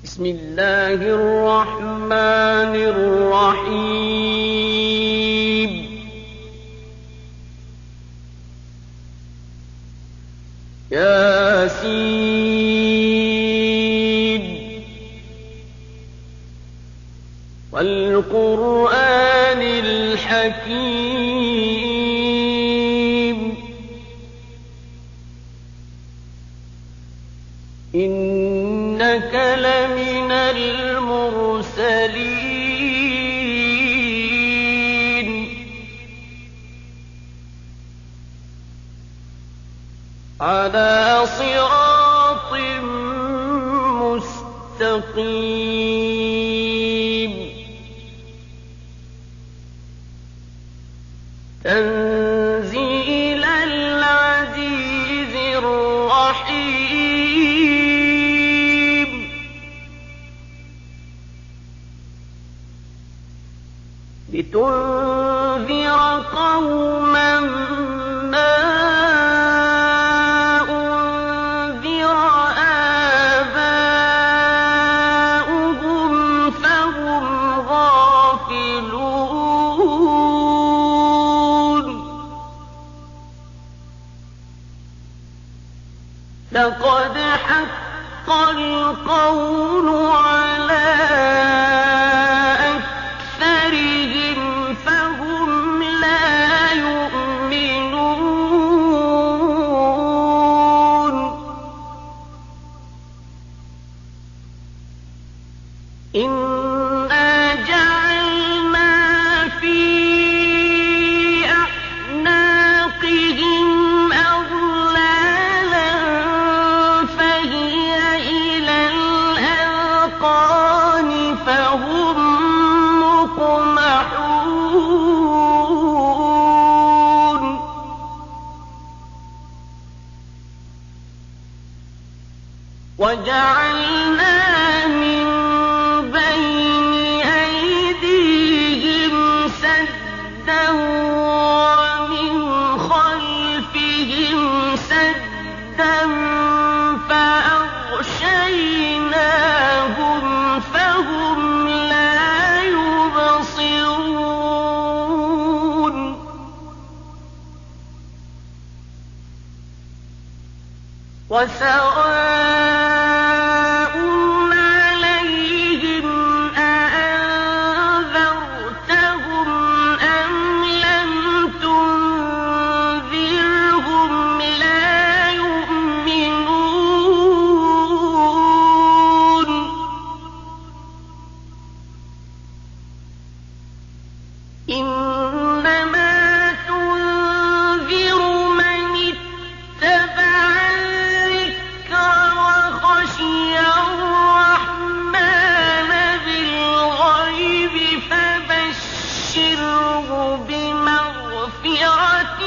بسم الله الرحمن الرحيم ياسين والقرآن الحكيم إنك لمن المرسلين على صراط مستقيم تنزيل العزيز الرحيم لتنذر قوما ما أنذر آباؤهم فهم غافلون لقد حق القول على أكثرهم فهم لا يؤمنون إنا جعلنا في أعناقهم أغلالا فهي إلى الأذقان فهم مقمحون وجعلنا من بين أيديهم سدا ومن خلفهم سدا فأغشيناهم فهم لا يبصرون وسواء عليهم أأنذرتهم أم لم تنذرهم لا يؤمنون إنما تنذر من اتبع الذكر وخشي الرحمن بالغيب فبشره بمغفرة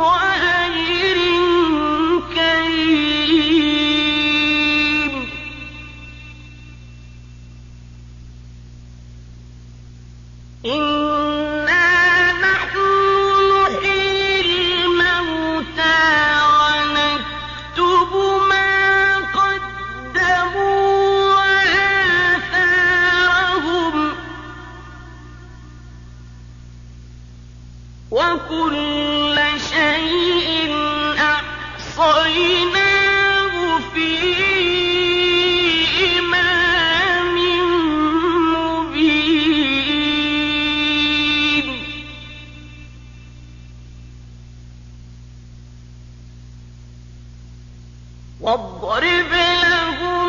وأجر كريم إنا نحن نحيي الموتى ونكتب ما قدموا وآثارهم وكل شيء أحصيناه في إمام مبين واضرب لهم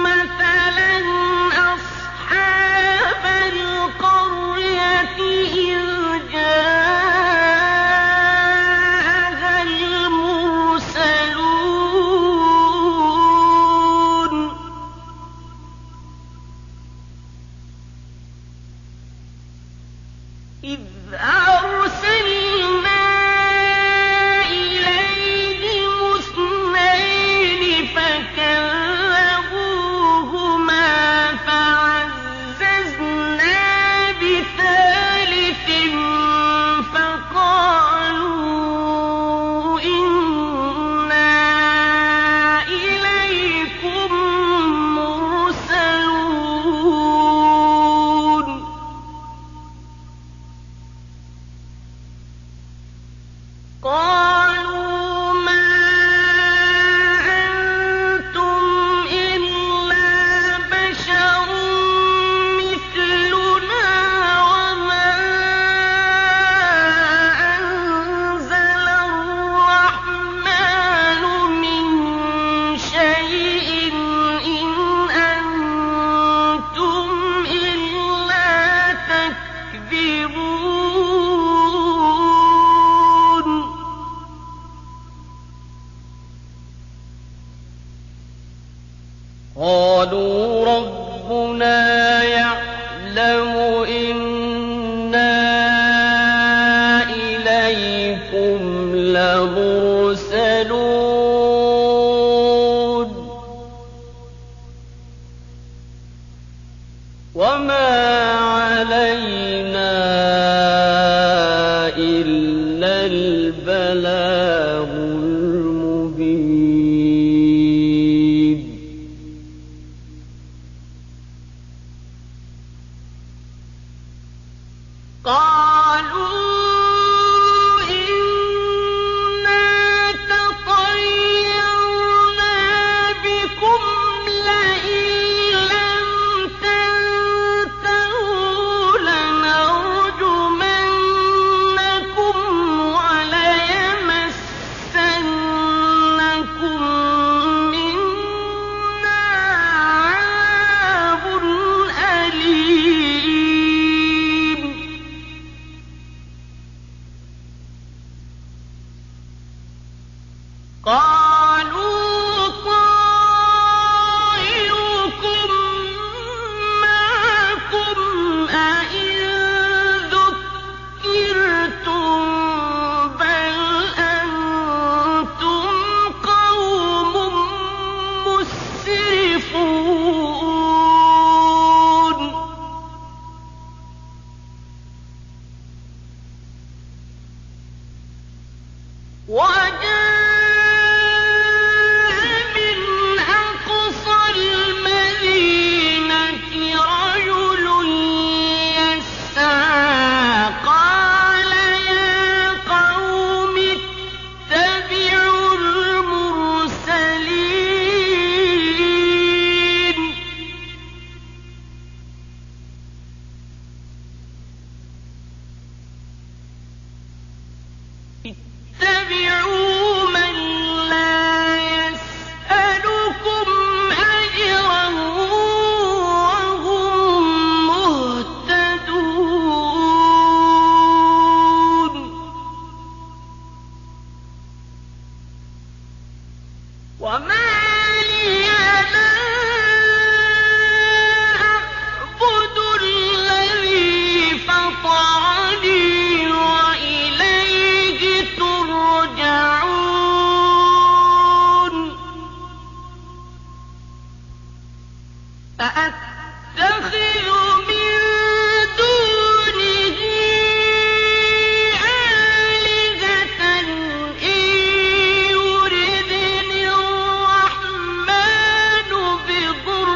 مثلا أصحاب القرية إذ جاءها المرسلون إذ أرسلنا إليهم اثنين فكذبوهما فعززنا بثالث فقالوا إنا إليكم مرسلون قالوا ربنا يعلم إنا إليكم لمرسلون وما علينا إلا البلاغ المبين قالوا إنا تطيرنا بكم لئن لم تنتهوا لنرجمنكم وليمسنكم منا عذاب أليم قالوا طائركم معكم أئن ذكرتم بل أنتم قوم مسرفون من أقصى المدينة رجل يسعى قال يا قوم اتبعوا المرسلين اتبعوا من لا يسألكم أجرا وهم مهتدون وما لي لا أعبد الذي فطرني وإليه ترجعون أأتخذ من دونه آلهة إن يردني الرحمن بضر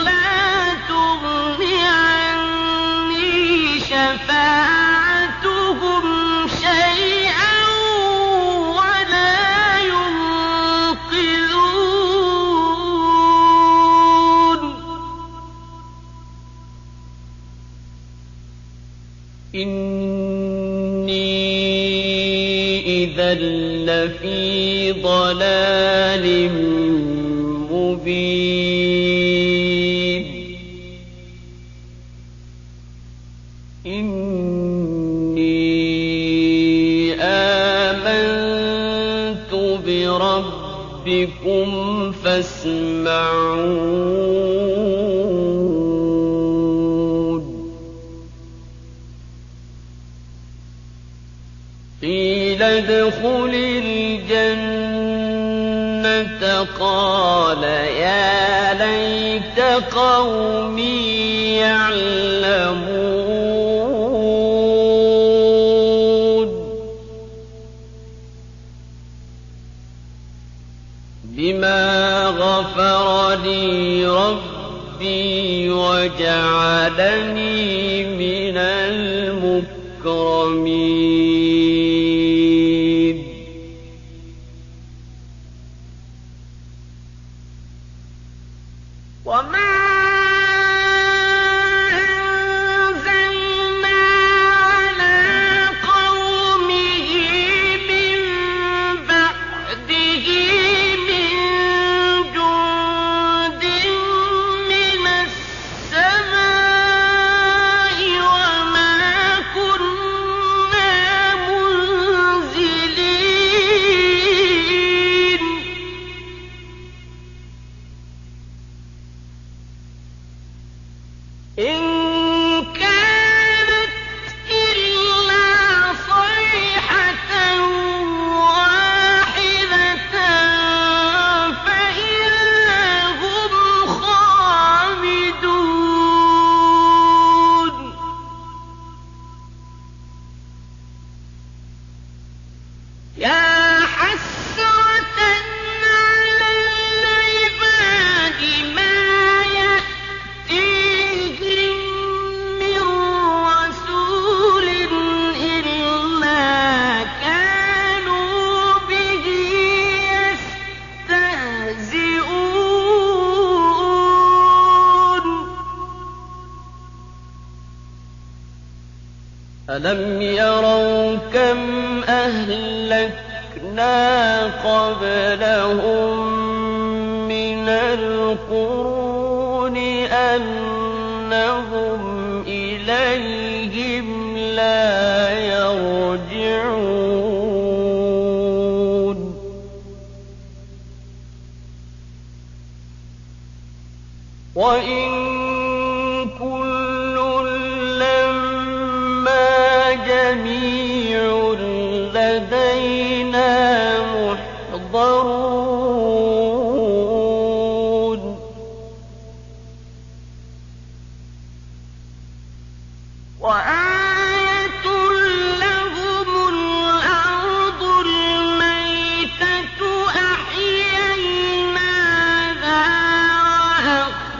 لا تغن عني شفاعتهم شيئا ولا ينقذون إني إذا لفي ضلال مبين إني آمنت بربكم فاسمعون قيل ادخل الجنة قال يا ليت قومي يعلمون بما غفر لي ربي وجعلني من المكرمين وما أنزلنا على قومه من بعده من جند من السماء وما كنا منزلين إن كانت إلا صيحة واحدة فإذا هم خامدون يا حسرة على العباد ما يأتيهم من رسول إلا كانوا به يستهزئون ألم يروا كم أهلكنا قبلهم من القرون أنهم إليهم لا يرجعون وإن كل لما جميع لدينا محضرون وآية لهم الأرض الميتة أحييناها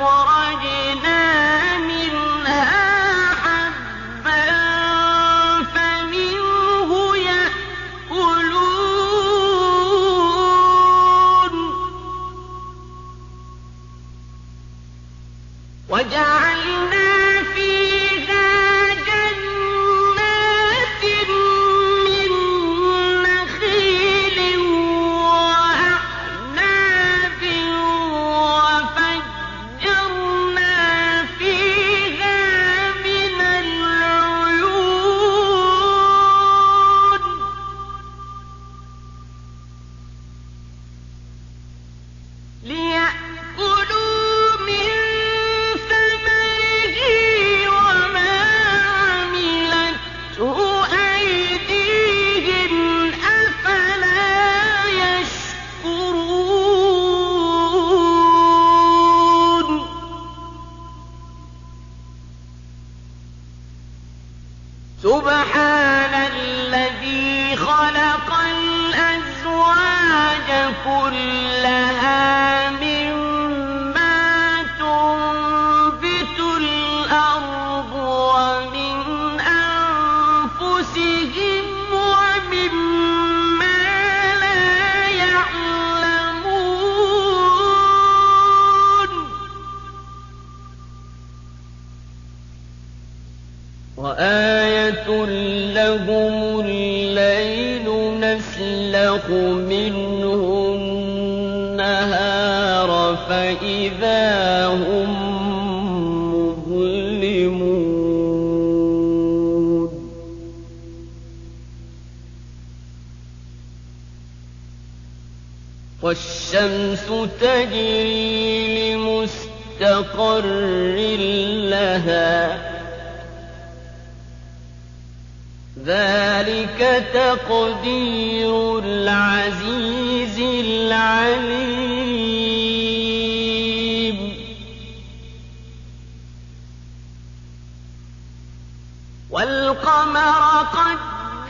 وأخرجنا منها حبا فمنه يأكلون وجعلنا فيها جنات من نخيل وأعناب وفجرنا فيها من العيون ليأكلوا من ثمره وما عملته أيديهم أفلا يشكرون سبحان الذي خلق الأزواج كلها مما تنبت الأرض ومن أنفسهم ومما لا يعلمون وآية لهم الليل نسلخ منه النهار فإذا هم مظلمون والشمس تجري لمستقر لها ذلك تقدير العزيز العليم والقمر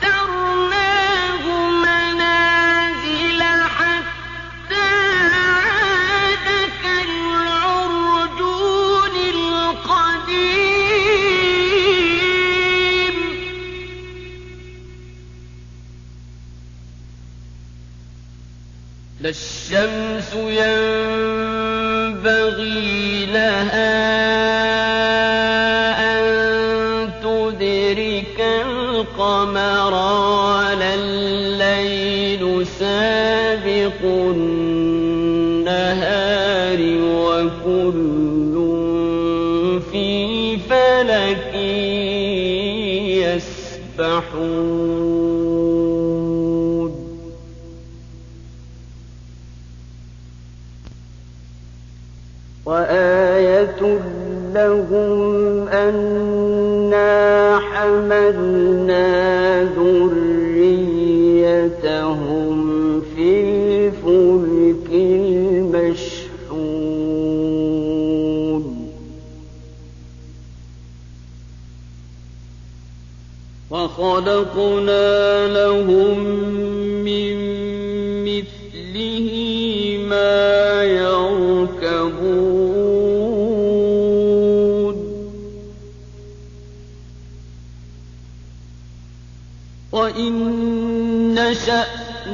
قدرناه منازل حتى عاد كالعرجون القديم لا الشمس ينبغي لها أن تدرك القمر ولا الليل سابق النهار وكل في فلك يسبحون وآية لهم أنا حملنا ذريتهم في الفلك المشحون وخلقنا لهم من مثله ما يركبون وإن نشأ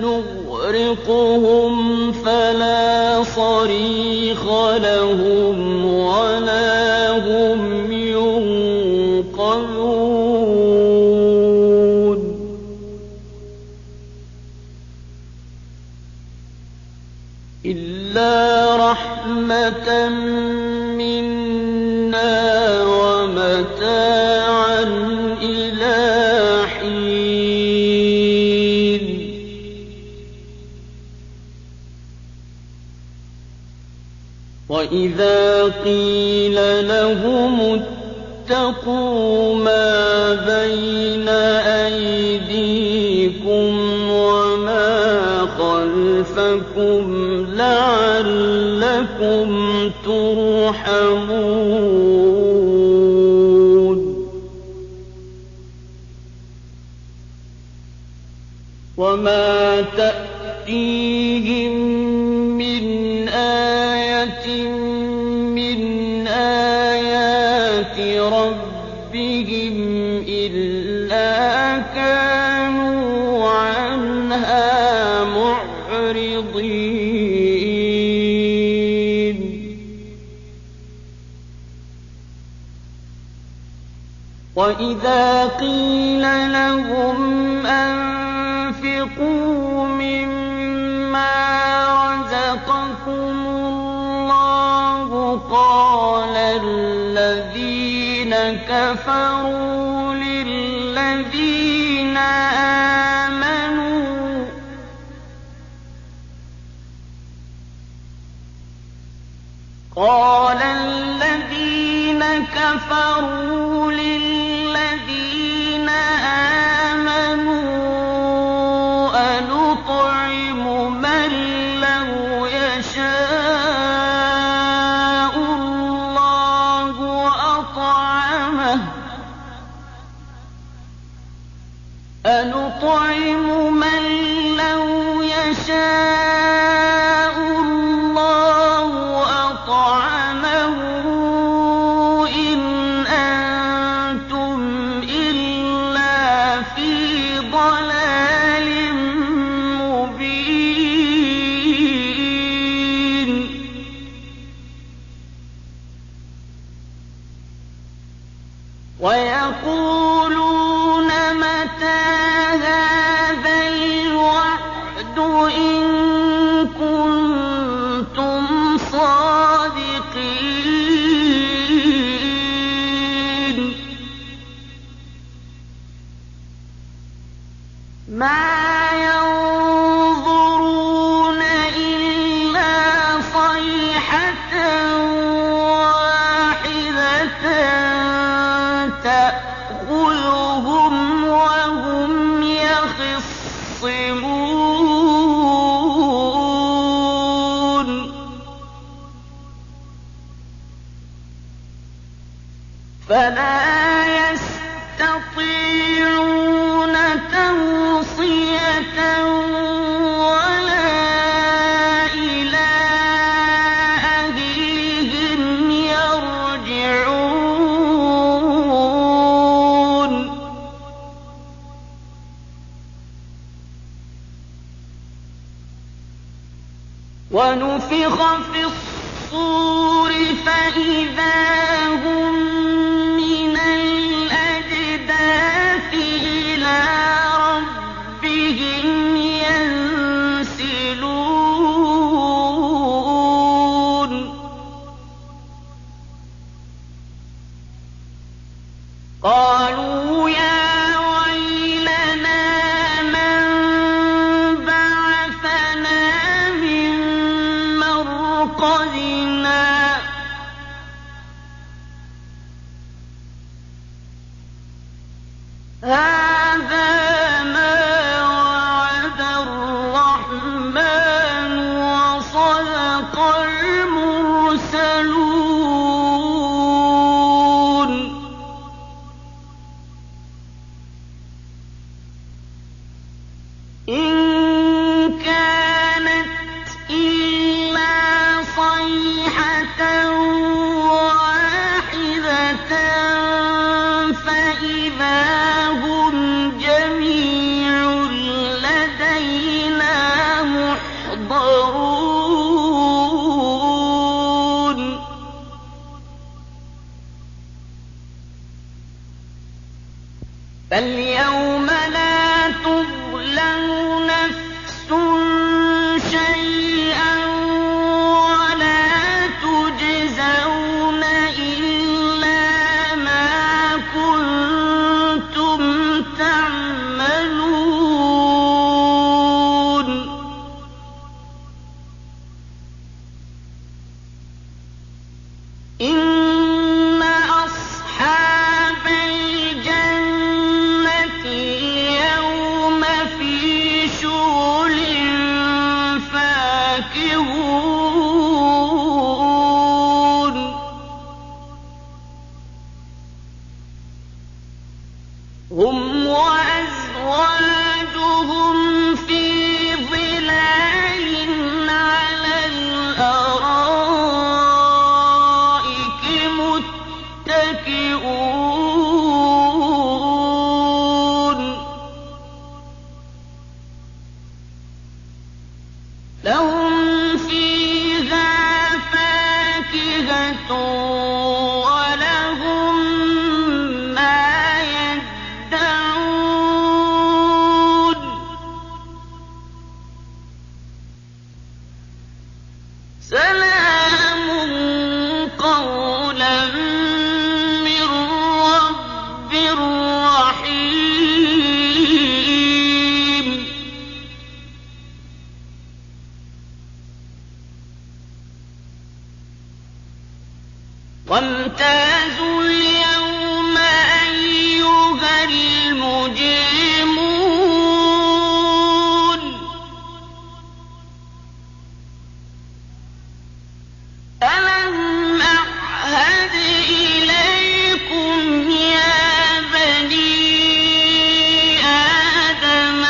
نغرقهم فلا صريخ لهم ولا هم ينقذون إلا رحمة منا ومتاعا إلى حين وإذا قيل لهم اتقوا ما بين أيديكم وما خلفكم لعلكم ترحمون وما تأتيهم من آية من آيات ربهم إلا كانوا عنها معرضين وإذا قيل لهم أنفقوا مما رزقكم الله قال الذين كفروا للذين آمنوا أنطعم من لو يشاء الله أطعمه إن أنتم إلا في ضلال مبين ويقولون متى هذا الوعد إن كنتم صادقين ما ينظرون إلا صيحة واحدة تأخذهم وهم يخصمون فلا يستطيعون توصية ولا إلى أهلهم يرجعون ونفخ في الصور فإذا هم من الأجداث إلى ربهم ينسلون قالوا يا ويلنا من بعثنا من مرقدنا فاليوم لا تظلم نفس شيئا ولا تجزون إلا ما كنتم تعملون إن أصحاب الجنة اليوم في شغل فاكهون هم وأزواجهم في ظلال على الأرائك متكئون لهم فيها فاكهة ولهم ما يدعون سلام قولا من رب رحيم وامتازوا اليوم أيها المجرمون ألم أعهد إليكم يا بني آدم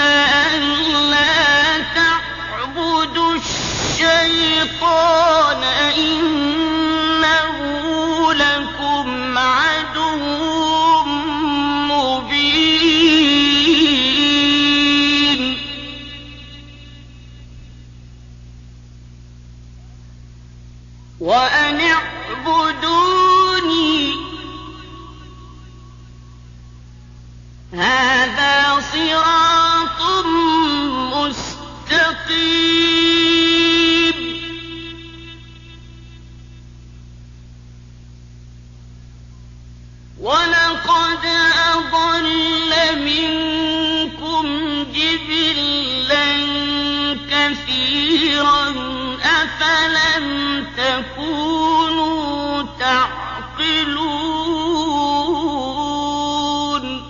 ألا تعبدوا الشيطان إنه لكم عدو مبين وأن اعبدوني هذا صراط مستقيم ولقد أضل منكم جبلا كثيرا أفلم تكونوا تعقلون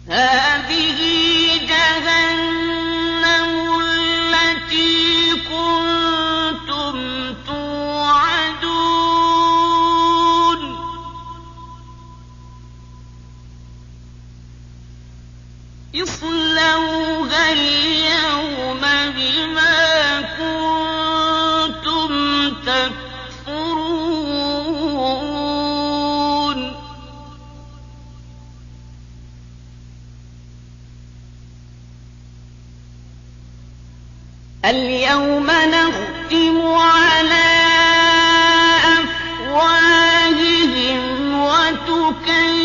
هذه جهنم التي كنتم توعدون اصلوها اليوم بما كنتم تكفرون اليوم نختم على أفواههم وتكلمنا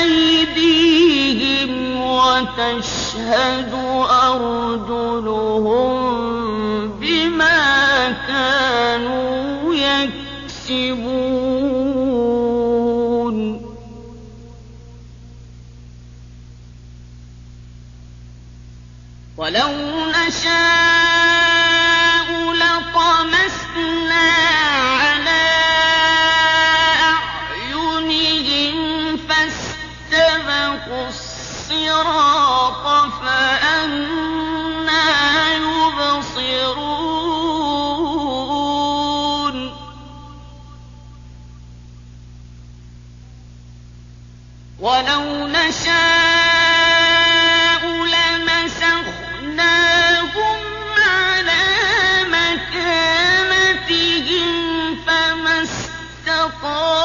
أيديهم وتشهد أرجلهم بما كانوا يكسبون ولو نشاء لطمسنا على أعينهم فاستبقوا الصراط فأنى يبصرون ولو نشاء لمسخناهم على مكانتهم فما استطاعوا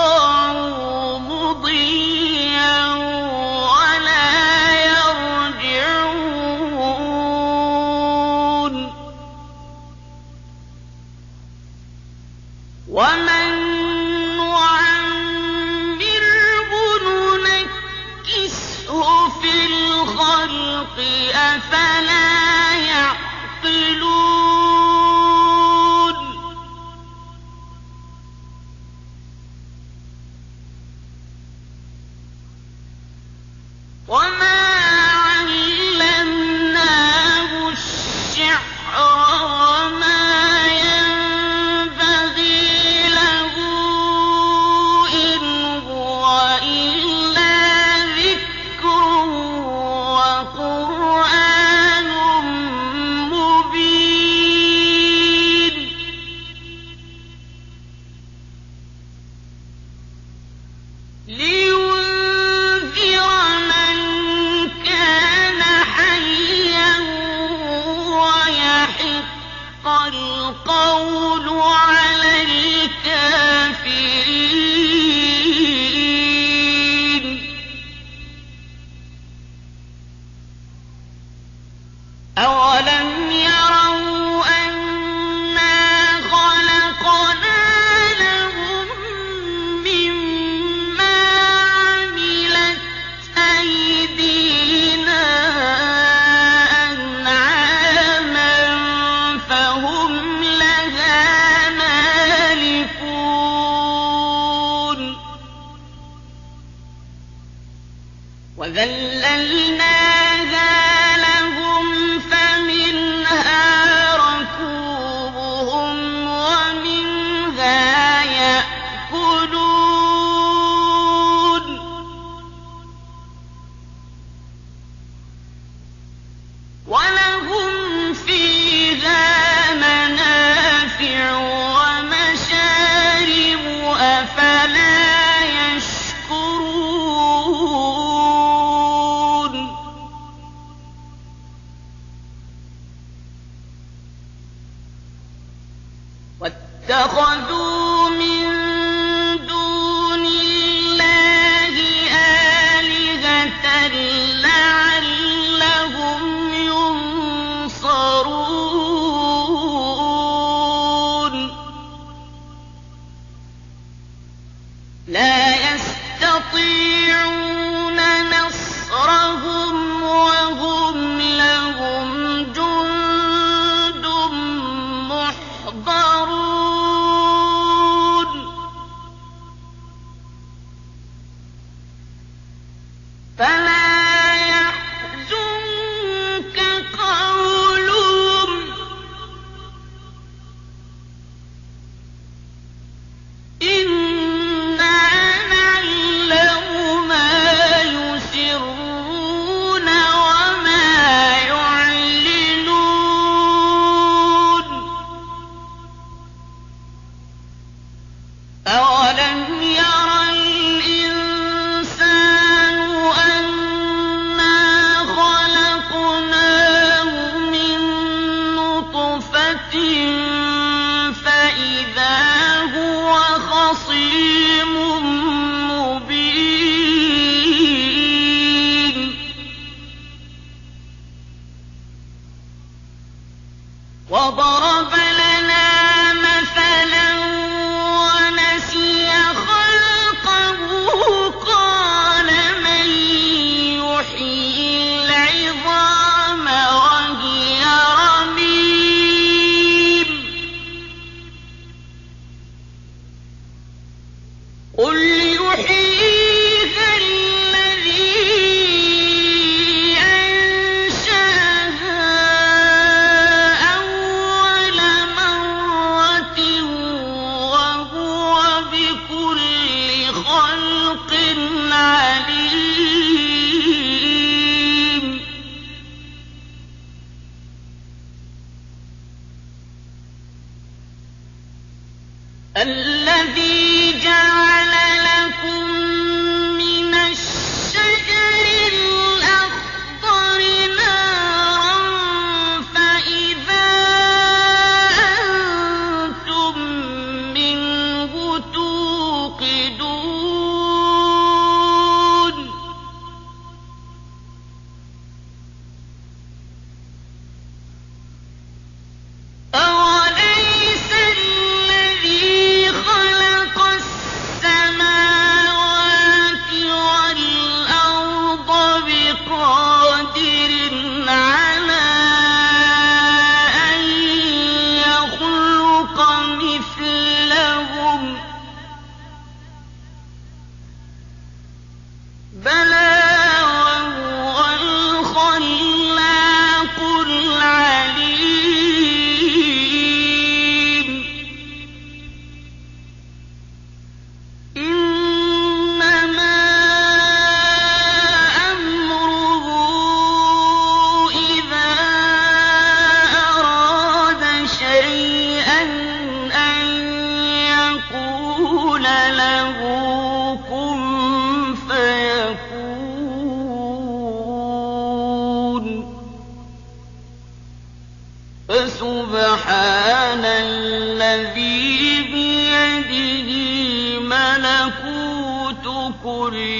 مضيا ولا يرجعون ومن أفلا يعقلون وما علمناه الشعر وما ينبغي له إن هو إلا ذكر وقرآن مبين لينذر من كان حيا ويحق القول على الكافرين أولم يروا أنا خلقنا لهم مما عملت أيدينا أنعاما فهم لها مالكون وذللناها لهم فمنها ركوبهم ومنها يأكلون ولهم فيها منافع ومشارب أفلا يشكرون واتخذوا من دون الله آلهة لعلهم ينصرون لا يستطيعون نصرهم وهم لهم جند محضرون فلا يحزنك قولهم إنا نعلم ما يسرون وما يعلنون أولم ير الإنسان أنا خلقناه من نطفة فإذا هو خصيم مبين وضرب لنا مثلا ونسي خلقه قال من يحيي العظام وهي رميم قل يحييها الذي أنشأها أول مرة وهو بكل خلق عليم الذي جعل لكم من الشجر الأخضر نارا فإذا أنتم منه توقدون أوليس الذي خلق فَسُبْحَانَ الَّذِي بِيَدِهِ مَلَكُوتُ كُلِّ